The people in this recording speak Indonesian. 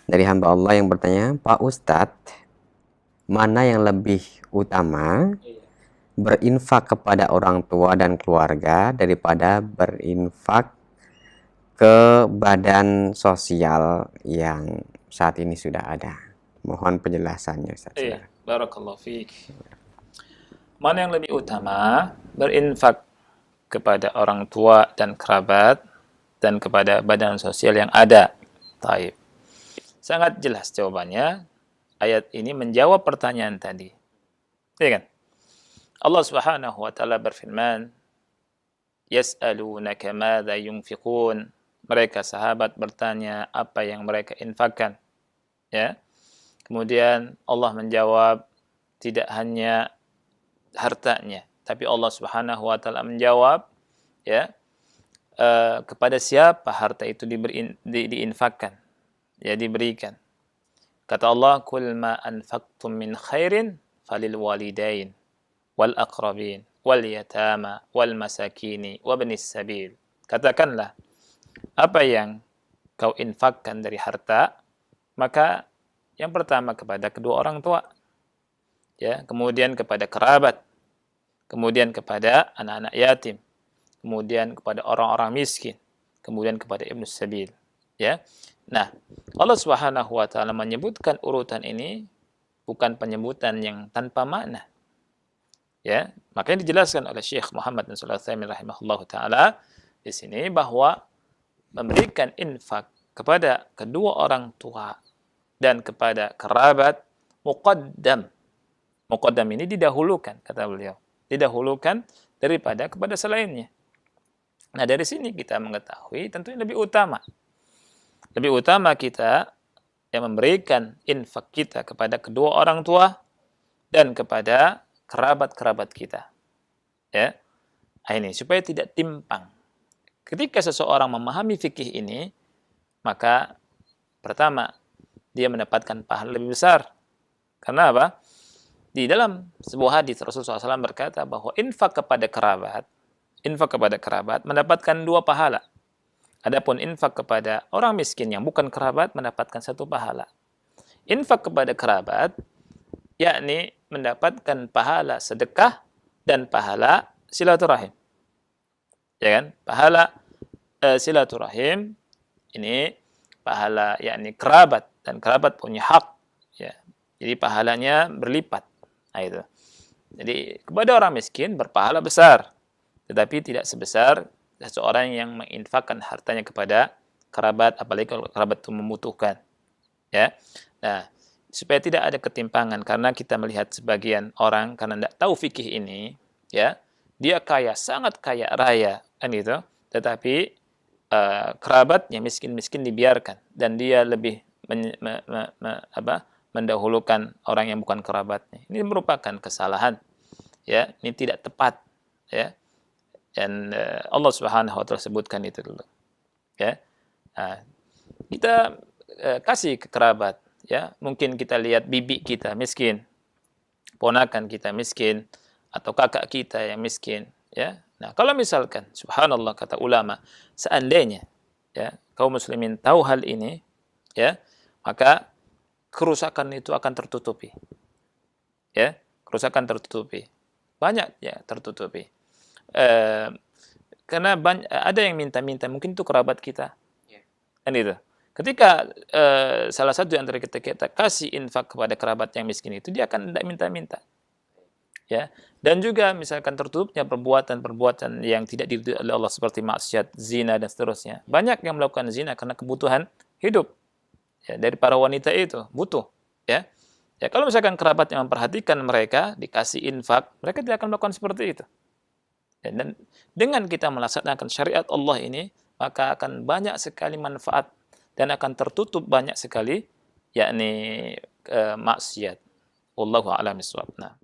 Dari hamba Allah yang bertanya, Pak Ustadz, mana yang lebih utama, berinfak kepada orang tua dan keluarga daripada berinfak ke badan sosial yang saat ini sudah ada? Mohon penjelasannya, Ustaz. Iya, barakallahu fiik. Mana yang lebih utama, berinfak kepada orang tua dan kerabat dan kepada badan sosial yang ada? Taib. Sangat jelas jawabannya. Ayat ini menjawab pertanyaan tadi. Iya kan? Allah Subhanahu wa taala berfirman, "Yas'alunaka madza yunfiqun." Mereka sahabat bertanya apa yang mereka infakkan. Ya. Kemudian Allah menjawab tidak hanya hartanya, tapi Allah Subhanahu wa taala menjawab ya kepada siapa harta itu diinfakkan, ya diberikan. Kata Allah, "Kul ma anfaqtum min khairin falil walidain wal aqrabin wal yatama wal masakini wabnis sabil." Katakanlah, apa yang kau infakkan dari harta, maka yang pertama kepada kedua orang tua, ya, kemudian kepada kerabat, kemudian kepada anak-anak yatim, kemudian kepada orang-orang miskin, kemudian kepada ibnu sabil, ya. Nah, Allah Subhanahu wa taala menyebutkan urutan ini bukan penyebutan yang tanpa makna. Ya, makanya dijelaskan oleh Syekh Muhammad bin Shalih Al-Utsaimin rahimahullahu taala di sini bahwa memberikan infak kepada kedua orang tua dan kepada kerabat muqaddam. Muqaddam ini didahulukan, kata beliau. Didahulukan daripada kepada selainnya. Nah, dari sini kita mengetahui tentunya lebih utama. Lebih utama kita yang memberikan infak kita kepada kedua orang tua dan kepada kerabat-kerabat kita. Ya. Nah, ini supaya tidak timpang. Ketika seseorang memahami fikih ini, maka pertama dia mendapatkan pahala lebih besar. Karena apa? Di dalam sebuah hadis Rasulullah SAW berkata bahwa infak kepada kerabat mendapatkan 2 pahala. Adapun infak kepada orang miskin yang bukan kerabat mendapatkan 1 pahala. Infak kepada kerabat yakni mendapatkan pahala sedekah dan pahala silaturahim. Ya kan? Pahala silaturahim ini pahala yakni kerabat, dan kerabat punya hak, ya. Jadi pahalanya berlipat. Nah, itu. Jadi kepada orang miskin berpahala besar, tetapi tidak sebesar seseorang yang menginfakkan hartanya kepada kerabat, apalagi kalau kerabat itu membutuhkan. Ya. Nah, supaya tidak ada ketimpangan, karena kita melihat sebagian orang karena tidak tahu fikih ini, ya, dia kaya, sangat kaya raya, kan gitu, tetapi kerabatnya miskin-miskin dibiarkan, dan dia lebih mendahulukan orang yang bukan kerabatnya. Ini merupakan kesalahan, ya, ini tidak tepat, ya, dan Allah Subhanahu wa taala sebutkan itu dulu, ya. Nah, kita kasih ke kerabat, ya, mungkin kita lihat bibi kita miskin, ponakan kita miskin, atau kakak kita yang miskin, ya. Nah, kalau misalkan, subhanallah, kata ulama, seandainya, ya, kaum muslimin tahu hal ini, ya, maka kerusakan itu akan tertutupi. Ya, kerusakan tertutupi. Banyak, ya, tertutupi. Karena ada yang minta-minta, mungkin itu kerabat kita. Kan itu. Ketika salah satu antara kita kasih infak kepada kerabat yang miskin itu, dia akan tidak minta-minta. Ya, dan juga misalkan tertutupnya perbuatan-perbuatan yang tidak diridhoi oleh Allah seperti maksiat, zina dan seterusnya. Banyak yang melakukan zina karena kebutuhan hidup. Ya, dari para wanita itu butuh, ya. Ya, kalau misalkan kerabat yang memperhatikan mereka, dikasih infak, mereka tidak akan melakukan seperti itu. Ya, dan dengan kita melaksanakan syariat Allah ini, maka akan banyak sekali manfaat dan akan tertutup banyak sekali yakni maksiat. Wallahu a'lam bishawab. Nah.